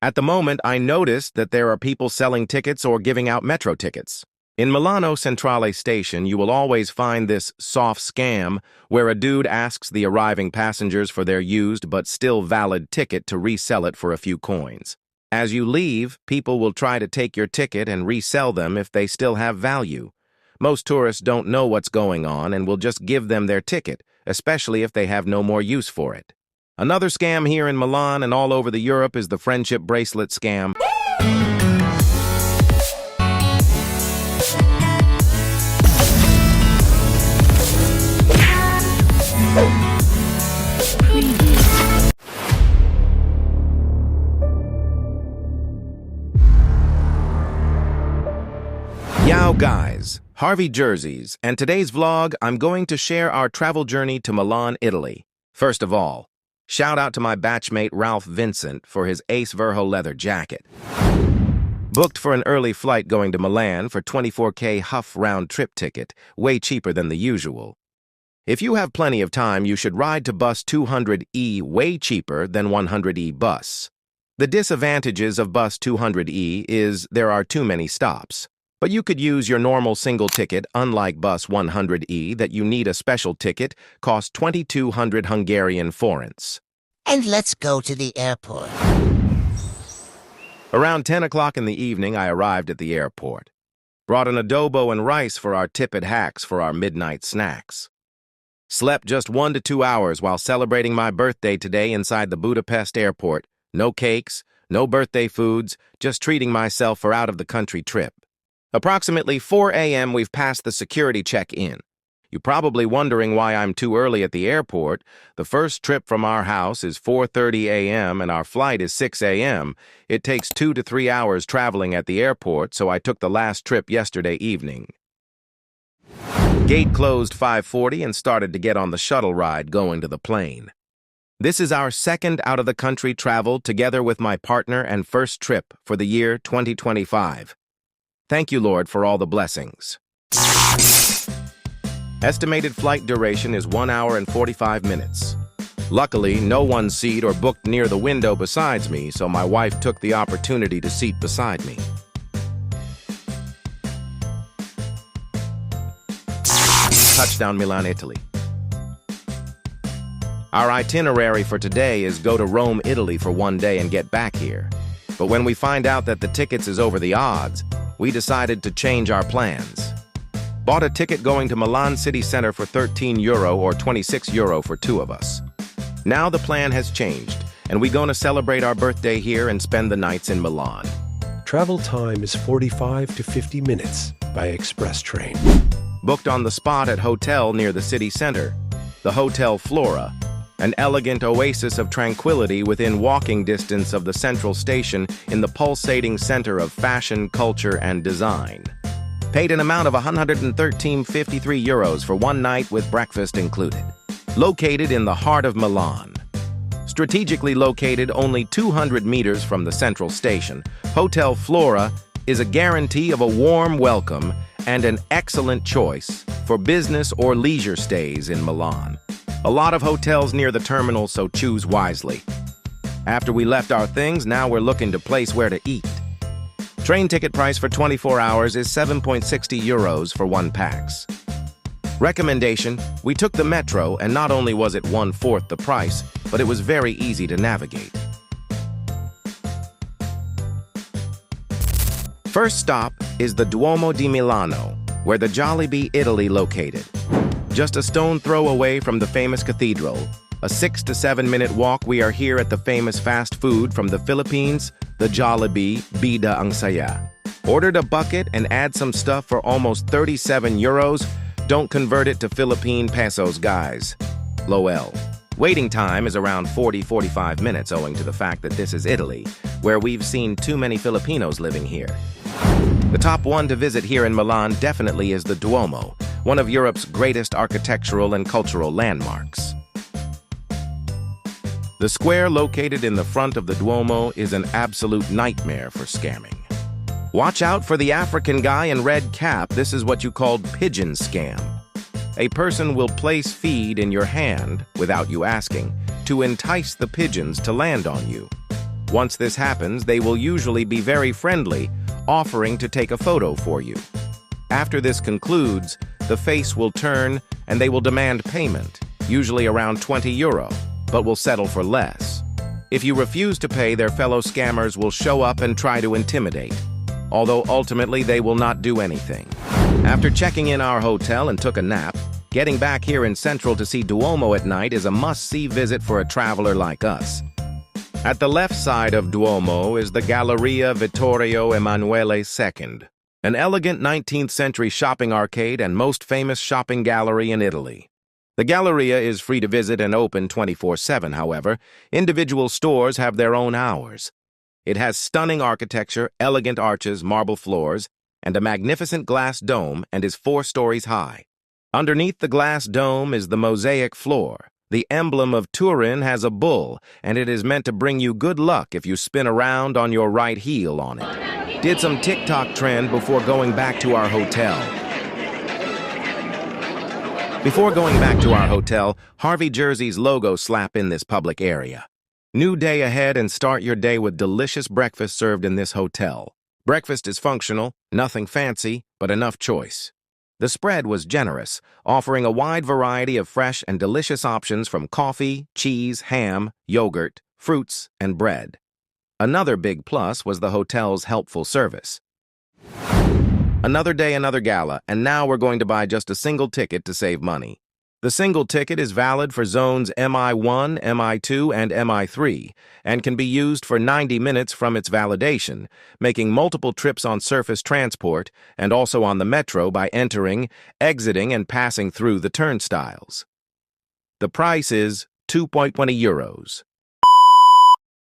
At the moment, I noticed that there are people selling tickets or giving out metro tickets. In Milano Centrale station, you will always find this soft scam where a dude asks the arriving passengers for their used but still valid ticket to resell it for a few coins. As you leave, people will try to take your ticket and resell them if they still have value. Most tourists don't know what's going on and will just give them their ticket, especially if they have no more use for it. Another scam here in Milan and all over the Europe is the friendship bracelet scam. Yo guys, Harvey jerseys, and today's vlog I'm going to share our travel journey to Milan, Italy. First of all, shout out to my batchmate Ralph Vincent for his Ace Verho leather jacket. Booked for an early flight going to Milan for 24K Huff round-trip ticket, way cheaper than the usual. If you have plenty of time, you should ride to bus 200E, way cheaper than 100E bus. The disadvantages of bus 200E is there are too many stops. But you could use your normal single ticket, unlike bus 100E that you need a special ticket, cost 2,200 Hungarian forints. And let's go to the airport. Around 10 o'clock in the evening, I arrived at the airport. Brought an adobo and rice for our tippet hacks for our midnight snacks. Slept just 1 to 2 hours while celebrating my birthday today inside the Budapest airport. No cakes, no birthday foods, just treating myself for out-of-the-country trip. Approximately 4 a.m. we've passed the security check-in. You're probably wondering why I'm too early at the airport. The first trip from our house is 4:30 a.m. and our flight is 6 a.m. It takes 2 to 3 hours traveling at the airport, so I took the last trip yesterday evening. Gate closed 5:40 and started to get on the shuttle ride going to the plane. This is our second out-of-the-country travel together with my partner and first trip for the year 2025. Thank you, Lord, for all the blessings. Estimated flight duration is 1 hour and 45 minutes. Luckily, no one's seat or booked near the window besides me, so my wife took the opportunity to seat beside me. Touchdown Milan, Italy. Our itinerary for today is go to Rome, Italy for 1 day and get back here. But when we find out that the tickets is over the odds, we decided to change our plans. Bought a ticket going to Milan city center for €13 or €26 for two of us. Now the plan has changed, and we're going to celebrate our birthday here and spend the nights in Milan. Travel time is 45 to 50 minutes by express train. Booked on the spot at hotel near the city center, the Hotel Flora, an elegant oasis of tranquility within walking distance of the central station in the pulsating center of fashion, culture, and design. Paid an amount of €113.53 for 1 night with breakfast included. Located in the heart of Milan. Strategically located only 200 meters from the central station, Hotel Flora is a guarantee of a warm welcome and an excellent choice for business or leisure stays in Milan. A lot of hotels near the terminal, so choose wisely. After we left our things, now we're looking to place where to eat. Train ticket price for 24 hours is €7.60 for 1 pax. Recommendation, we took the metro and not only was it 1/4 the price, but it was very easy to navigate. First stop is the Duomo di Milano, where the Jollibee Italy located. Just a stone throw away from the famous cathedral. A 6 to 7 minute walk, we are here at the famous fast food from the Philippines, the Jollibee Bida Ang Saya. Ordered a bucket and add some stuff for almost €37. Don't convert it to Philippine pesos, guys. LOL. Waiting time is around 40-45 minutes owing to the fact that this is Italy, where we've seen too many Filipinos living here. The top one to visit here in Milan definitely is the Duomo, one of Europe's greatest architectural and cultural landmarks. The square located in the front of the Duomo is an absolute nightmare for scamming. Watch out for the African guy in red cap. This is what you called pigeon scam. A person will place feed in your hand, without you asking, to entice the pigeons to land on you. Once this happens, they will usually be very friendly, offering to take a photo for you. After this concludes, the face will turn and they will demand payment, usually around €20, but will settle for less. If you refuse to pay, their fellow scammers will show up and try to intimidate, although ultimately they will not do anything. After checking in our hotel and took a nap, getting back here in Central to see Duomo at night is a must-see visit for a traveler like us. At the left side of Duomo is the Galleria Vittorio Emanuele II, an elegant 19th century shopping arcade and most famous shopping gallery in Italy. The Galleria is free to visit and open 24/7, however. Individual stores have their own hours. It has stunning architecture, elegant arches, marble floors, and a magnificent glass dome and is 4 stories high. Underneath the glass dome is the mosaic floor. The emblem of Turin has a bull, and it is meant to bring you good luck if you spin around on your right heel on it. Did some TikTok trend before going back to our hotel. Harvey Jersey's logo slap in this public area. New day ahead and start your day with delicious breakfast served in this hotel. Breakfast is functional, nothing fancy, but enough choice. The spread was generous, offering a wide variety of fresh and delicious options from coffee, cheese, ham, yogurt, fruits, and bread. Another big plus was the hotel's helpful service. Another day, another gala, and now we're going to buy just a single ticket to save money. The single ticket is valid for zones MI1, MI2, and MI3, and can be used for 90 minutes from its validation, making multiple trips on surface transport and also on the metro by entering, exiting, and passing through the turnstiles. The price is €2.20.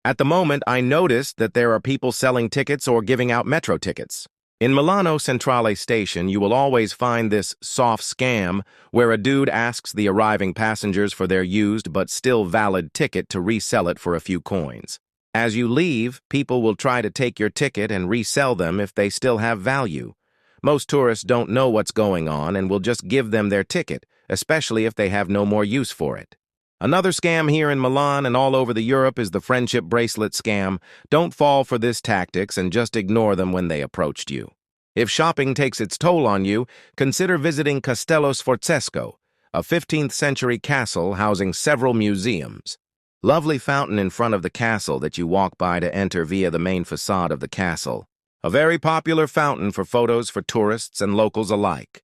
At the moment, I noticed that there are people selling tickets or giving out metro tickets. In Milano Centrale Station, you will always find this soft scam where a dude asks the arriving passengers for their used but still valid ticket to resell it for a few coins. As you leave, people will try to take your ticket and resell them if they still have value. Most tourists don't know what's going on and will just give them their ticket, especially if they have no more use for it. Another scam here in Milan and all over Europe is the friendship bracelet scam. Don't fall for this tactics and just ignore them when they approached you. If shopping takes its toll on you, consider visiting Castello Sforzesco, a 15th century castle housing several museums. Lovely fountain in front of the castle that you walk by to enter via the main facade of the castle. A very popular fountain for photos for tourists and locals alike.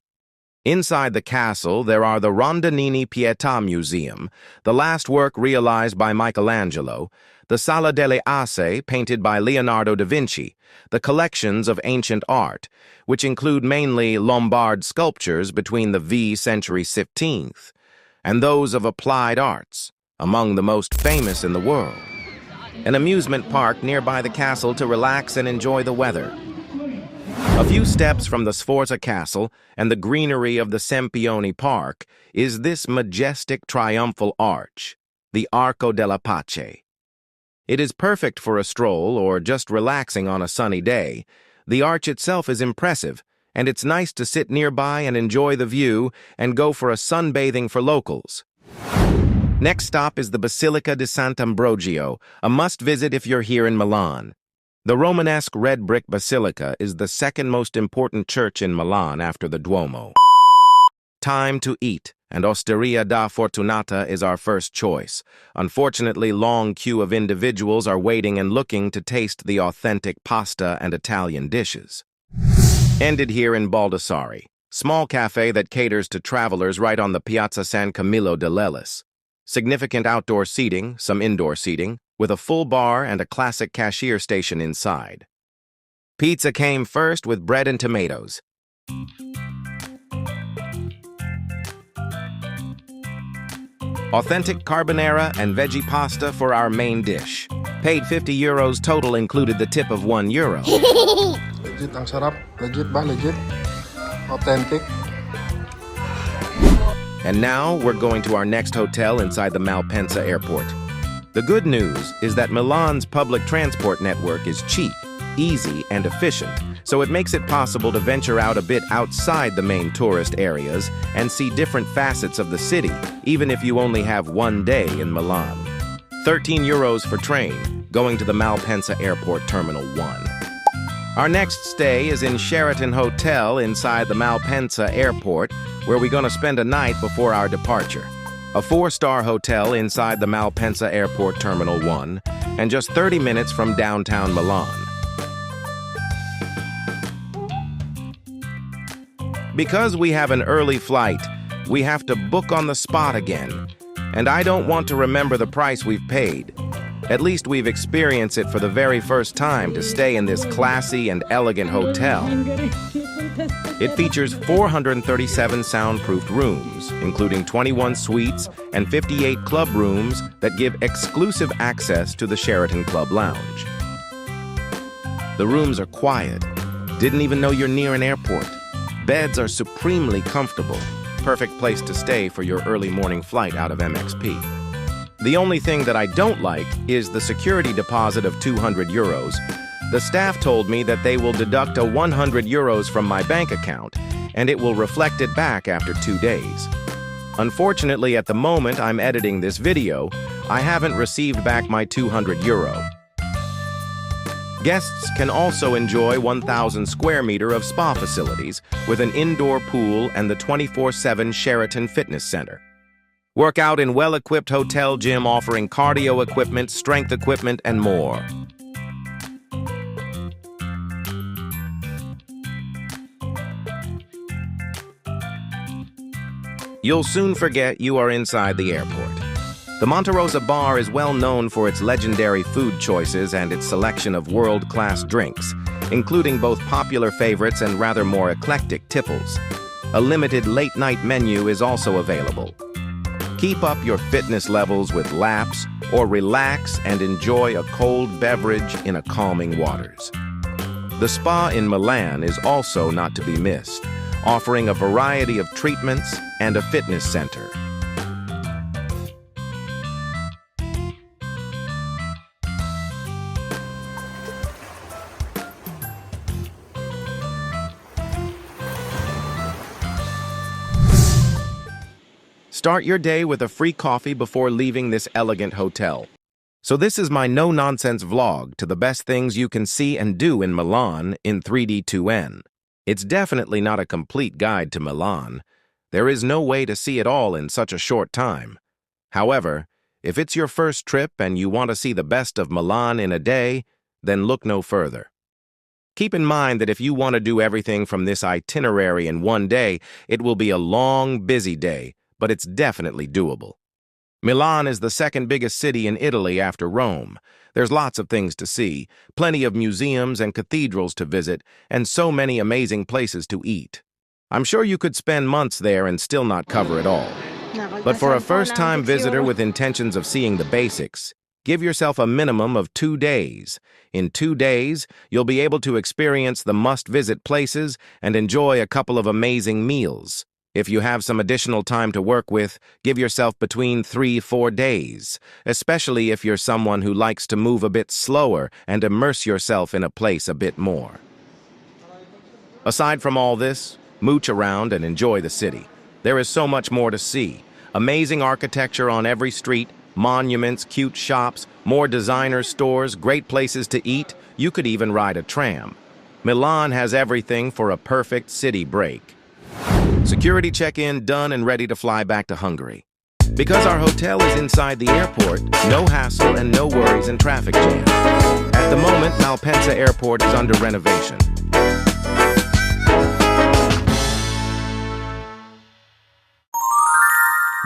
Inside the castle, there are the Rondanini Pietà Museum, the last work realized by Michelangelo, the Sala delle Asse, painted by Leonardo da Vinci, the collections of ancient art, which include mainly Lombard sculptures between the V century 15th, and those of applied arts, among the most famous in the world. An amusement park nearby the castle to relax and enjoy the weather. A few steps from the Sforza Castle and the greenery of the Sempione Park is this majestic triumphal arch, the Arco della Pace. It is perfect for a stroll or just relaxing on a sunny day. The arch itself is impressive, and it's nice to sit nearby and enjoy the view and go for a sunbathing for locals. Next stop is the Basilica di Sant'Ambrogio, a must-visit if you're here in Milan. The Romanesque red brick basilica is the second most important church in Milan after the Duomo. Time to eat, and Osteria da Fortunata is our first choice. Unfortunately, long queue of individuals are waiting and looking to taste the authentic pasta and Italian dishes. Ended here in Baldassarre, small cafe that caters to travelers right on the Piazza San Camillo dell'Elis. Significant outdoor seating, some indoor seating, with a full bar and a classic cashier station inside. Pizza came first with bread and tomatoes. Authentic carbonara and veggie pasta for our main dish. Paid €50 total, included the tip of €1. Legit ang sarap. Legit ba? Legit. Authentic. And now we're going to our next hotel inside the Malpensa airport. The good news is that Milan's public transport network is cheap, easy, and efficient, so it makes it possible to venture out a bit outside the main tourist areas and see different facets of the city, even if you only have one day in Milan. 13 euros for train, going to the Malpensa Airport Terminal 1. Our next stay is in Sheraton Hotel inside the Malpensa Airport, where we're going to spend a night before our departure. A 4-star hotel inside the Malpensa Airport Terminal 1, and just 30 minutes from downtown Milan. Because we have an early flight, we have to book on the spot again. And I don't want to remember the price we've paid. At least we've experienced it for the very first time to stay in this classy and elegant hotel. It features 437 soundproofed rooms, including 21 suites and 58 club rooms that give exclusive access to the Sheraton Club Lounge. The rooms are quiet. Didn't even know you're near an airport. Beds are supremely comfortable. Perfect place to stay for your early morning flight out of MXP. The only thing that I don't like is the security deposit of 200 euros. The staff told me that they will deduct a 100 euros from my bank account, and it will reflect it back after 2 days. Unfortunately, at the moment I'm editing this video, I haven't received back my 200 euro. Guests can also enjoy 1,000 square meter of spa facilities with an indoor pool and the 24/7 Sheraton Fitness Center. Work out in well-equipped hotel gym offering cardio equipment, strength equipment, and more. You'll soon forget you are inside the airport. The Monte Rosa bar is well known for its legendary food choices and its selection of world-class drinks, including both popular favorites and rather more eclectic tipples. A limited late-night menu is also available. Keep up your fitness levels with laps or relax and enjoy a cold beverage in a calming waters. The spa in Milan is also not to be missed, offering a variety of treatments and a fitness center. Start your day with a free coffee before leaving this elegant hotel. So this is my no-nonsense vlog to the best things you can see and do in Milan in 3D2N. It's definitely not a complete guide to Milan. There is no way to see it all in such a short time. However, if it's your first trip and you want to see the best of Milan in a day, then look no further. Keep in mind that if you want to do everything from this itinerary in one day, it will be a long, busy day, but it's definitely doable. Milan is the second biggest city in Italy after Rome. There's lots of things to see, plenty of museums and cathedrals to visit, and so many amazing places to eat. I'm sure you could spend months there and still not cover it all. But for a first-time visitor with intentions of seeing the basics, give yourself a minimum of 2 days. In 2 days, you'll be able to experience the must-visit places and enjoy a couple of amazing meals. If you have some additional time to work with, give yourself between 3-4 days, especially if you're someone who likes to move a bit slower and immerse yourself in a place a bit more. Aside from all this, mooch around and enjoy the city. There is so much more to see. Amazing architecture on every street, monuments, cute shops, more designer stores, great places to eat. You could even ride a tram. Milan has everything for a perfect city break. Security check-in done and ready to fly back to Hungary. Because our hotel is inside the airport, no hassle and no worries in traffic jam. At the moment, Malpensa Airport is under renovation.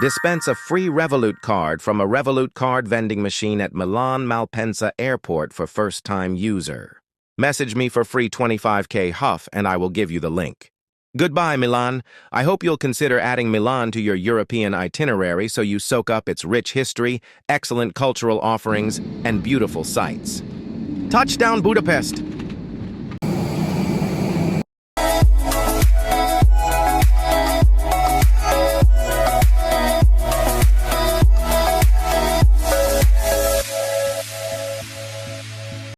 Dispense a free Revolut card from a Revolut card vending machine at Milan Malpensa Airport for first-time user. Message me for free 25k Huff and I will give you the link. Goodbye, Milan. I hope you'll consider adding Milan to your European itinerary so you soak up its rich history, excellent cultural offerings, and beautiful sights. Touchdown, Budapest!